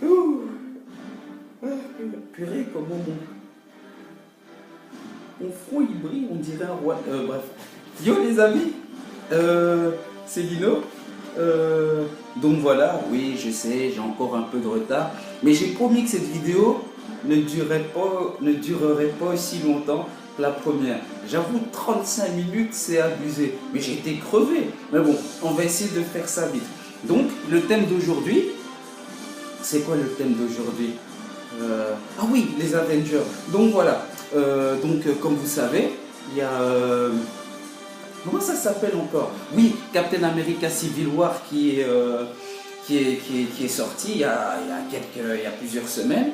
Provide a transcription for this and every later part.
Ouh. Ah, purée, comment mon front il brille, on dirait un roi. Bref. Yo les amis, c'est Lino. Donc voilà, oui, je sais, j'ai encore un peu de retard. Mais j'ai promis que cette vidéo ne durerait pas aussi longtemps que la première. J'avoue, 35 minutes, c'est abusé. Mais j'ai été crevé. Mais bon, on va essayer de faire ça vite. Donc, le thème d'aujourd'hui, c'est quoi le thème d'aujourd'hui? Ah oui, les Avengers. Donc voilà. Comme vous savez, il y a... comment ça s'appelle encore? Oui, Captain America Civil War qui est sorti il y a plusieurs semaines.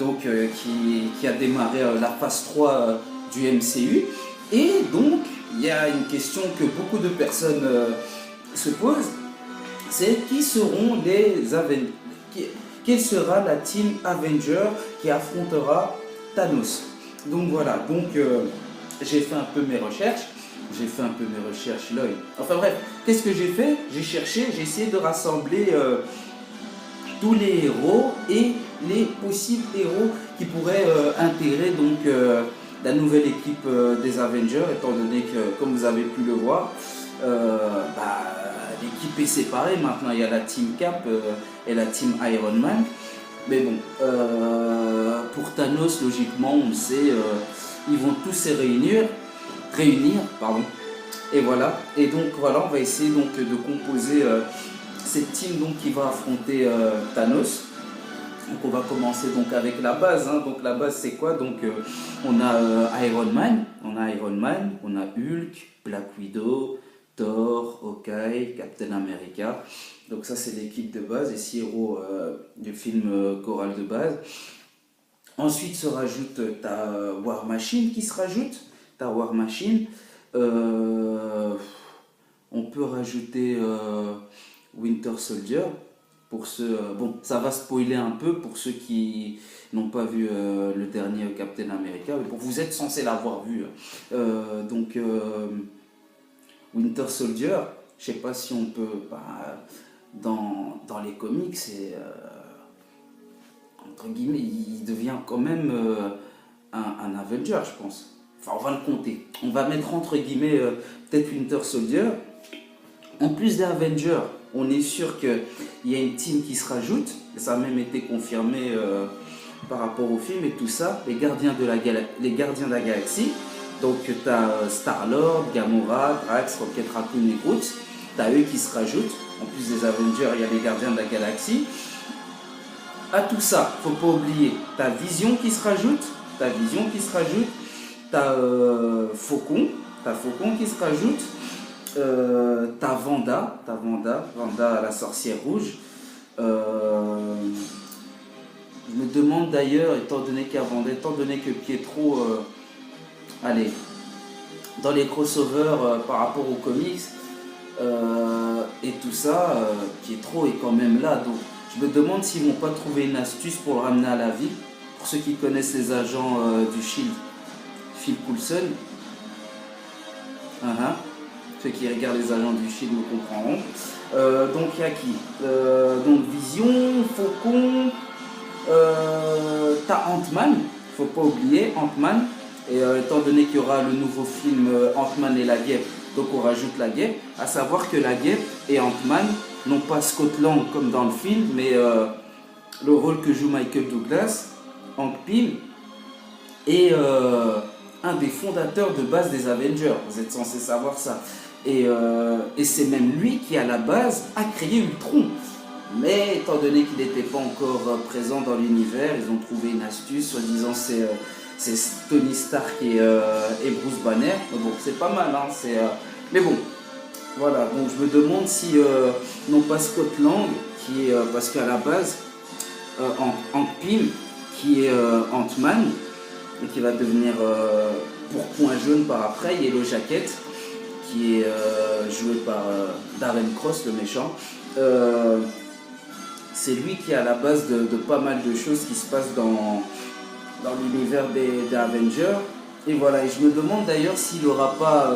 Donc, qui a démarré la phase 3 du MCU. Et donc, il y a une question que beaucoup de personnes se posent, c'est qui seront les Avengers? Quelle sera la team Avenger qui affrontera Thanos? Donc voilà, j'ai fait un peu mes recherches. Là. Enfin bref, qu'est-ce que j'ai fait? J'ai essayé de rassembler tous les héros et les possibles héros qui pourraient intégrer la nouvelle équipe des Avengers, étant donné que, comme vous avez pu le voir, l'équipe est séparée. Maintenant, il y a la Team Cap et la Team Iron Man. Mais bon, pour Thanos, logiquement, on le sait, ils vont tous se réunir, pardon. Et voilà. Et donc voilà, on va essayer de composer cette team qui va affronter Thanos. Donc on va commencer avec la base. Donc la base c'est quoi? On a Iron Man, on a Hulk, Black Widow, Thor, Hawkeye, Captain America. Donc ça c'est l'équipe de base, les 6 héros du film choral de base. Ensuite se rajoute ta War Machine qui se rajoute. Ta War Machine. On peut rajouter Winter Soldier. Pour ceux, ça va spoiler un peu pour ceux qui n'ont pas vu le dernier Captain America. Mais vous êtes censé l'avoir vu. Winter Soldier, je sais pas si on peut. Dans les comics, c'est entre guillemets, il devient quand même un Avenger, je pense. Enfin, on va le compter. On va mettre entre guillemets peut-être Winter Soldier. En plus des Avengers, on est sûr qu'il y a une team qui se rajoute. Ça a même été confirmé par rapport au film et tout ça. Les gardiens de la galaxie. Donc tu as Star-Lord, Gamora, Drax, Rocket Raccoon et Groot. Tu as eux qui se rajoutent. En plus des Avengers, il y a les gardiens de la galaxie. À tout ça, faut pas oublier, tu as Vision qui se rajoute. Tu as Faucon qui se rajoute. T'as Wanda, la sorcière rouge. Je me demande d'ailleurs, étant donné que Pietro, dans les crossovers par rapport aux comics et tout ça, Pietro est quand même là. Donc je me demande s'ils vont pas trouver une astuce pour le ramener à la vie. Pour ceux qui connaissent les agents du Shield, Phil Coulson. Ceux qui regardent les agents du Shield me comprendront. Donc il y a qui? Donc Vision, Faucon, t'as Ant-Man, faut pas oublier Ant-Man. Et étant donné qu'il y aura le nouveau film Ant-Man et la Guêpe, donc on rajoute la Guêpe. À savoir que la Guêpe et Ant-Man n'ont pas Scott Lang comme dans le film, mais le rôle que joue Michael Douglas, Hank Pym, est un des fondateurs de base des Avengers. Vous êtes censé savoir ça. Et c'est même lui qui, à la base, a créé Ultron. Mais étant donné qu'il n'était pas encore présent dans l'univers, ils ont trouvé une astuce, soi-disant c'est Tony Stark et Bruce Banner. Bon, c'est pas mal, mais bon, voilà. Donc je me demande si non pas Scott Lang, qui est parce qu'à la base, Hank Pym, qui est Ant-Man, et qui va devenir pour Point Jaune par après, Yellow Jacket, qui est joué par Darren Cross, le méchant. C'est lui qui est à la base de pas mal de choses qui se passent dans l'univers des Avengers. Et voilà, et je me demande d'ailleurs s'il n'aura pas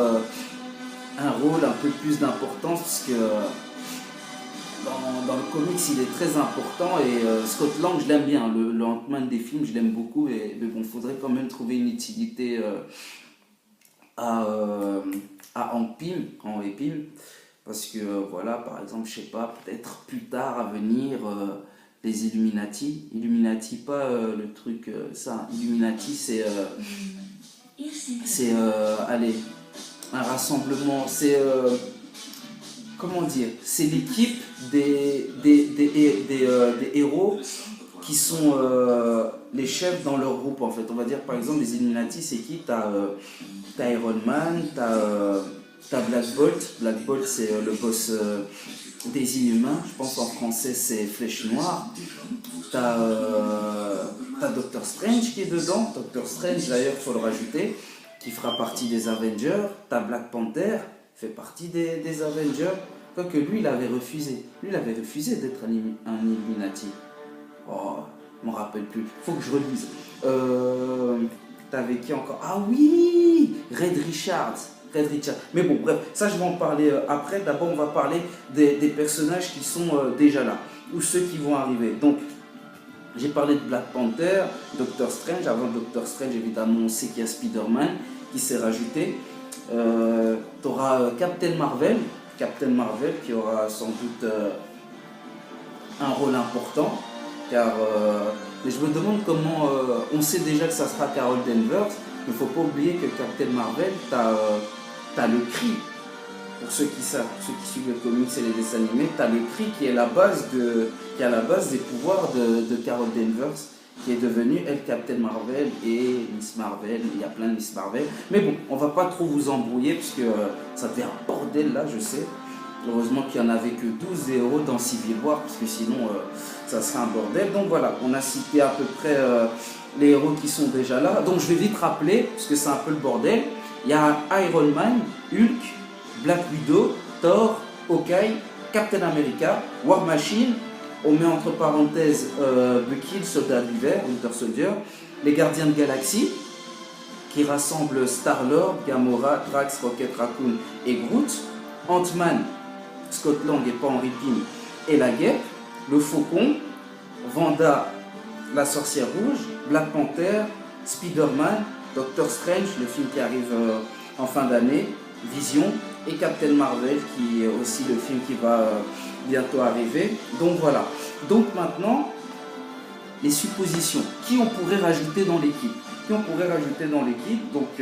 un rôle un peu plus d'importance, parce que dans le comics, il est très important et Scott Lang, je l'aime bien. Le Ant-Man des films, je l'aime beaucoup. Mais bon, il faudrait quand même trouver une utilité à, euh, à Hank Pym. Parce que voilà, par exemple, je sais pas, peut-être plus tard à venir, les Illuminati. Illuminati, pas le truc, ça. Illuminati, allez, un rassemblement. Comment dire, c'est l'équipe des héros qui sont les chefs dans leur groupe en fait. On va dire par exemple les Illuminati, c'est qui? T'as Iron Man, t'as Black Bolt. Black Bolt c'est le boss des Inhumains. Je pense en français c'est Flèche Noire. T'as Doctor Strange qui est dedans. Doctor Strange d'ailleurs, il faut le rajouter, qui fera partie des Avengers. T'as Black Panther, fait partie des Avengers. Quoique lui, il avait refusé. Lui, il avait refusé d'être un Illuminati. Oh, je m'en rappelle plus. Faut que je relise. T'avais qui encore? Ah oui, Red Richards. Mais bon, bref, ça je vais en parler après. D'abord, on va parler des personnages qui sont déjà là, ou ceux qui vont arriver. Donc, j'ai parlé de Black Panther, Doctor Strange. Avant Doctor Strange, évidemment, on sait qu'il y a Spider-Man qui s'est rajouté. Tu auras Captain Marvel qui aura sans doute un rôle important. Car mais je me demande comment. On sait déjà que ça sera Carol Danvers, mais il ne faut pas oublier que Captain Marvel, tu as le cri. Pour ceux qui savent, pour ceux qui suivent le comics et les dessins animés, tu as le cri qui est la base des pouvoirs de Carol Danvers, qui est devenue elle Captain Marvel et Miss Marvel. Il y a plein de Miss Marvel. Mais bon, on va pas trop vous embrouiller parce que ça devient un bordel là, je sais. Heureusement qu'il n'y en avait que 12 héros dans Civil War, parce que sinon ça serait un bordel. Donc voilà, on a cité à peu près les héros qui sont déjà là. Donc je vais vite rappeler, parce que c'est un peu le bordel. Il y a Iron Man, Hulk, Black Widow, Thor, Hawkeye, Captain America, War Machine. On met entre parenthèses Bucky, le soldat d'hiver, Winter Soldier, les Gardiens de Galaxie, qui rassemblent Star-Lord, Gamora, Drax, Rocket Raccoon et Groot, Ant-Man, Scott Lang et pas Henry Pym, et la Guêpe, le Faucon, Wanda, la Sorcière Rouge, Black Panther, Spider-Man, Doctor Strange, le film qui arrive en fin d'année, Vision, et Captain Marvel, qui est aussi le film qui va bientôt arriver. Donc voilà. Donc maintenant, les suppositions. Qui on pourrait rajouter dans l'équipe? Donc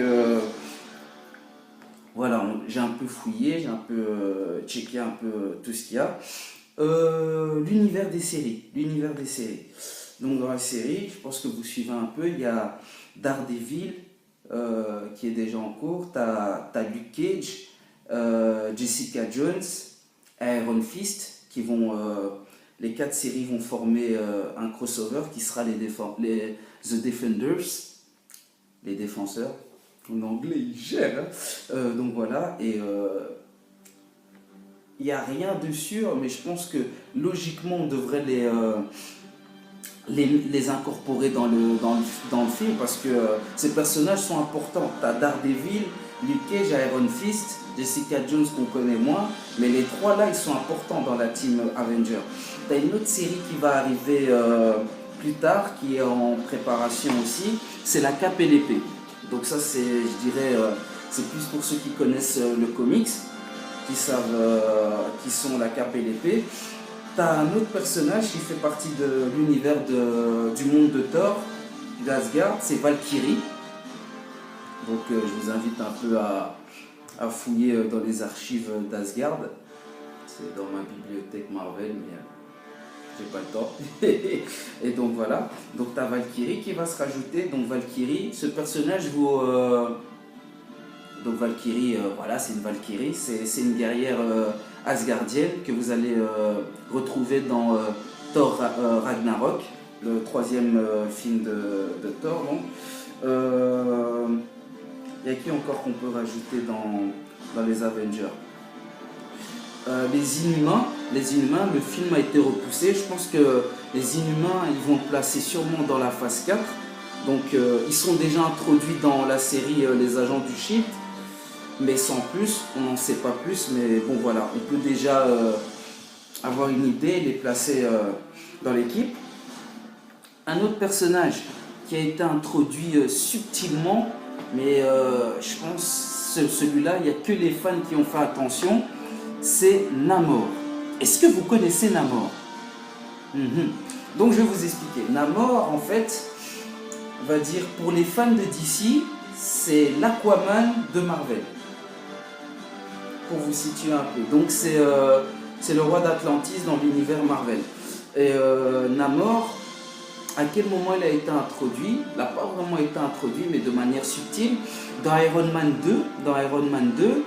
voilà, j'ai un peu fouillé, j'ai un peu checké un peu tout ce qu'il y a. L'univers des séries. Donc dans la série, je pense que vous suivez un peu, il y a Daredevil qui est déjà en cours, t'as Luke Cage, Jessica Jones, Iron Fist, qui vont, les 4 séries vont former un crossover qui sera The Defenders, les défenseurs. En anglais, il gère. Hein. Donc voilà, et il n'y a rien de sûr, mais je pense que logiquement, on devrait les incorporer dans le film, parce que ces personnages sont importants. Tu as Daredevil, Luke Cage, Iron Fist, Jessica Jones qu'on connaît moins, mais les 3 là, ils sont importants dans la team Avenger. Tu as une autre série qui va arriver plus tard, qui est en préparation aussi, c'est La Cape et l'Épée. Donc ça, c'est, je dirais, c'est plus pour ceux qui connaissent le comics, qui savent qui sont La Cape et l'Épée. T'as un autre personnage qui fait partie de l'univers du monde de Thor, d'Asgard, c'est Valkyrie. Donc je vous invite un peu à fouiller dans les archives d'Asgard. C'est dans ma bibliothèque Marvel, mais j'ai pas le temps. Et donc voilà. Donc t'as Valkyrie qui va se rajouter. Donc Valkyrie, ce personnage vaut... Donc Valkyrie, voilà, c'est une Valkyrie, c'est une guerrière asgardienne que vous allez retrouver dans Thor Ragnarok, le 3e film de Thor. Il y a qui encore qu'on peut rajouter dans les Avengers? Les Inhumains, le film a été repoussé. Je pense que les Inhumains, ils vont le placer sûrement dans la phase 4. Donc ils sont déjà introduits dans la série Les Agents du Shield. Mais sans plus, on n'en sait pas plus, mais bon voilà, on peut déjà avoir une idée, les placer dans l'équipe. Un autre personnage qui a été introduit subtilement, mais je pense celui-là, il n'y a que les fans qui ont fait attention, c'est Namor. Est-ce que vous connaissez Namor? Donc je vais vous expliquer. Namor, en fait, on va dire pour les fans de DC, c'est l'Aquaman de Marvel. Pour vous situer un peu. Donc c'est le roi d'Atlantis dans l'univers Marvel. Et Namor, à quel moment il a été introduit? Il n'a pas vraiment été introduit, mais de manière subtile. Dans Iron Man 2,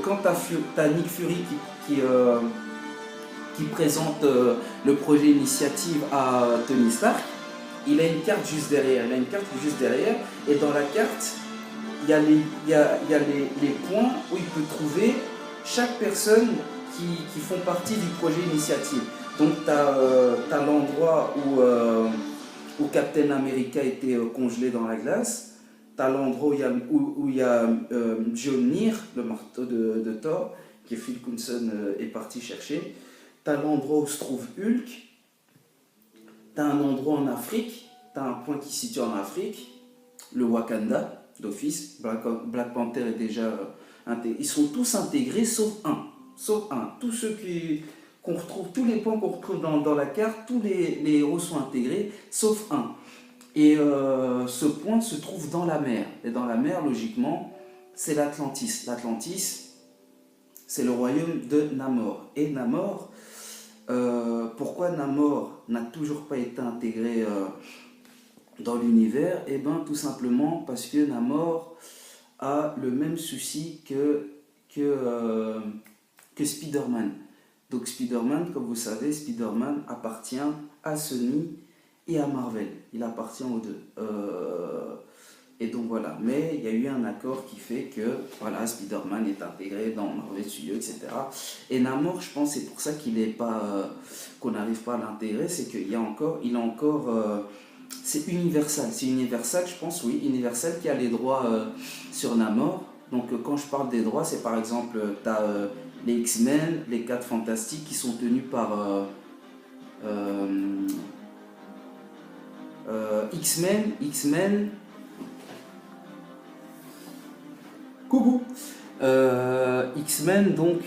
quand tu as Nick Fury qui présente le projet Initiative à Tony Stark, il a une carte juste derrière. Et dans la carte, il y a les points où il peut trouver chaque personne qui font partie du projet Initiative. Donc tu as l'endroit où Captain America a été congelé dans la glace. Tu as l'endroit où il y a Mjolnir, le marteau de Thor, que Phil Coulson est parti chercher. Tu as l'endroit où se trouve Hulk. Tu as un endroit en Afrique. Tu as un point qui se situe en Afrique. Le Wakanda, d'office. Black Panther est déjà intégré. Ils sont tous intégrés sauf un. Tous ceux qu'on retrouve, tous les points qu'on retrouve dans la carte, tous les héros sont intégrés, sauf un. Et ce point se trouve dans la mer. Et dans la mer, logiquement, c'est l'Atlantis. L'Atlantis, c'est le royaume de Namor. Et Namor, pourquoi Namor n'a toujours pas été intégré dans l'univers? Eh bien, tout simplement parce que Namor a le même souci que Spider-Man. Donc Spider-Man, comme vous savez, Spider-Man appartient à Sony et à Marvel. Il appartient aux deux. Et donc voilà. Mais il y a eu un accord qui fait que voilà, Spider-Man est intégré dans Marvel Studios, etc. Et Namor, je pense, c'est pour ça qu'on n'arrive pas à l'intégrer, c'est qu'il a encore, c'est Universal. C'est Universal, je pense, oui, Universal qui a les droits sur Namor. Donc quand je parle des droits, c'est par exemple, tu as les X-Men, les 4 Fantastiques qui sont tenus par X-Men, coucou, X-Men, donc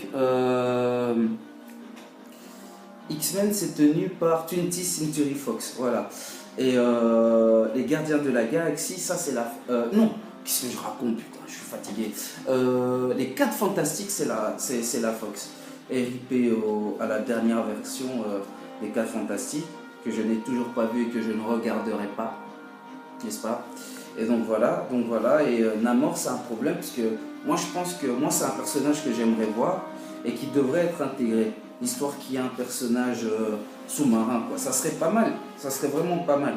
X-Men c'est tenu par 20th Century Fox, voilà. Et les Gardiens de la Galaxie, ça c'est la... non, qu'est-ce que je raconte, putain, je suis fatigué. Les 4 Fantastiques, c'est la Fox. Et RIP à la dernière version des 4 Fantastiques, que je n'ai toujours pas vu et que je ne regarderai pas, n'est-ce pas? Et donc voilà, et Namor c'est un problème, parce que moi je pense que c'est un personnage que j'aimerais voir et qui devrait être intégré. L'histoire qu'il y a un personnage sous-marin, quoi. Ça serait pas mal, ça serait vraiment pas mal,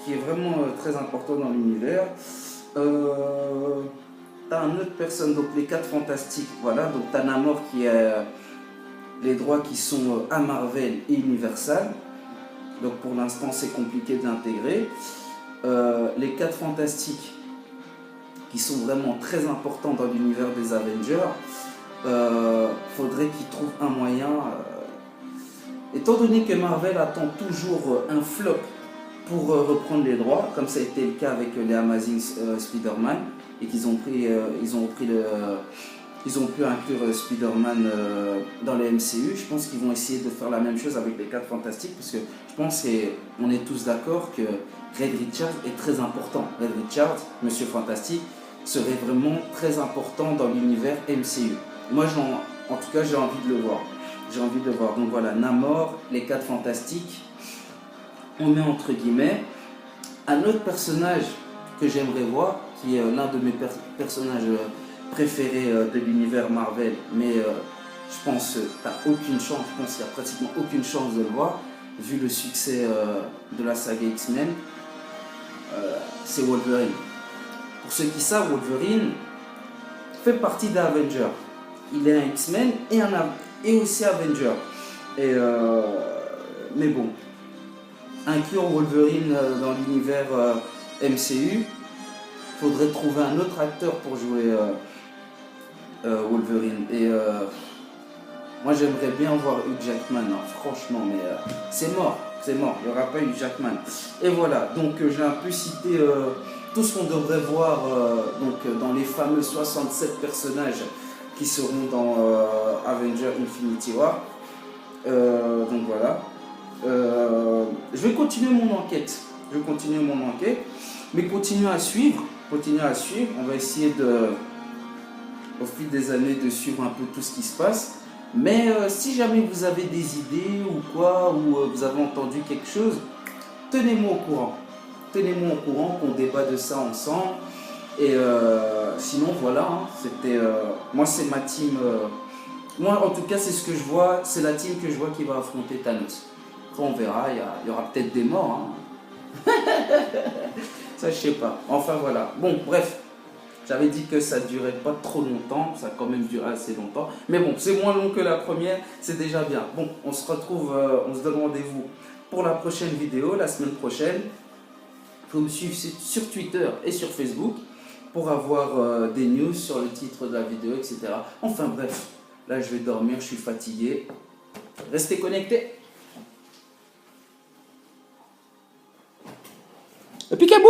qui est vraiment très important dans l'univers. T'as une autre personne, donc les 4 Fantastiques, voilà, donc t'as Namor qui a les droits qui sont à Marvel et Universal, donc pour l'instant c'est compliqué d'intégrer. Les 4 Fantastiques qui sont vraiment très importants dans l'univers des Avengers, faudrait qu'ils trouvent un moyen, étant donné que Marvel attend toujours un flop pour reprendre les droits, comme ça a été le cas avec les Amazing Spider-Man, et qu'ils ont pu inclure Spider-Man dans les MCU. Je pense qu'ils vont essayer de faire la même chose avec les 4 Fantastiques, parce que je pense qu'on est tous d'accord que Reed Richards est très important. Reed Richards, Monsieur Fantastique, serait vraiment très important dans l'univers MCU. Moi, en tout cas, j'ai envie de le voir. Donc voilà, Namor, les 4 Fantastiques, on met entre guillemets. Un autre personnage que j'aimerais voir, qui est l'un de mes personnages préférés de l'univers Marvel, mais je pense que tu n'as aucune chance, je pense qu'il n'y a pratiquement aucune chance de le voir, vu le succès de la saga X-Men, c'est Wolverine. Pour ceux qui savent, Wolverine fait partie d'Avengers. Il est un X-Men et aussi Avenger. Mais bon, inclure Wolverine dans l'univers MCU, faudrait trouver un autre acteur pour jouer Wolverine. Et Moi, j'aimerais bien voir Hugh Jackman, hein, franchement, mais c'est mort, il n'y aura pas Hugh Jackman. Et voilà, donc j'ai un peu cité tout ce qu'on devrait voir dans les fameux 67 personnages qui seront dans Avengers Infinity War. Donc voilà. Je vais continuer mon enquête. Mais continuez à suivre. On va essayer au fil des années de suivre un peu tout ce qui se passe. Mais si jamais vous avez des idées ou quoi, ou vous avez entendu quelque chose, tenez-moi au courant. Qu'on débat de ça ensemble. Et sinon, voilà, hein, c'était. Moi, c'est ma team. Moi, en tout cas, c'est ce que je vois. C'est la team que je vois qui va affronter Thanos. Après, on verra. Il y aura peut-être des morts. Hein. Ça, je sais pas. Enfin, voilà. Bon, bref. J'avais dit que ça ne durait pas trop longtemps. Ça a quand même duré assez longtemps. Mais bon, c'est moins long que la première. C'est déjà bien. Bon, on se retrouve. On se donne rendez-vous pour la prochaine vidéo, la semaine prochaine. Il faut me suivre sur Twitter et sur Facebook pour avoir des news sur le titre de la vidéo, etc. Enfin bref, là je vais dormir, je suis fatigué. Restez connectés. Et puis kabou!